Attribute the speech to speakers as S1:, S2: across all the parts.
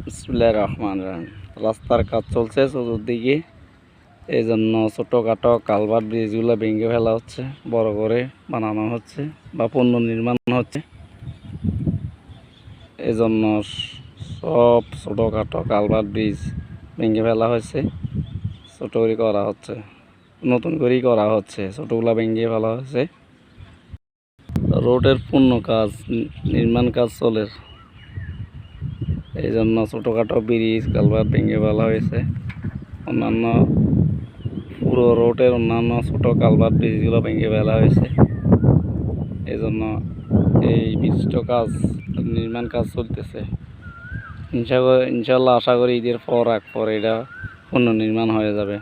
S1: বিসমিল্লাহির রহমানির রহিম। রাস্তার কাজ চলছে চতুর্দিকে, এই জন্য ছোটোখাটো কালভার্ট ব্রিজগুলো ভেঙে ফেলা হচ্ছে, বড় করে বানানো হচ্ছে বা পুনর্নির্মাণ হচ্ছে। এই জন্য সব ছোটোখাটো কালভার্ট ব্রিজ ভেঙে ফেলা হয়েছে, ছোটো করে করা হচ্ছে, নতুন করেই করা হচ্ছে, ছোটোগুলা ভেঙে ফেলা হয়েছে। রোডের পূর্ণ কাজ নির্মাণ কাজ চলে, এই জন্য ছোটোখাটো ব্রিজ কালভার্ট ভেঙে ফেলা হয়েছে। অন্যান্য পুরো রোডের অন্যান্য ছোটো কালভার্ট ব্রিজগুলো ভেঙে ফেলা হয়েছে। এই জন্য এই বিশিষ্ট কাজ নির্মাণ কাজ চলতেছে। ইনশাল্লাহ আশা করি ঈদের পর এটা পুনর্নির্মাণ হয়ে যাবে।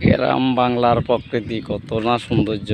S1: গ্রাম বাংলার প্রকৃতি কত না সৌন্দর্য!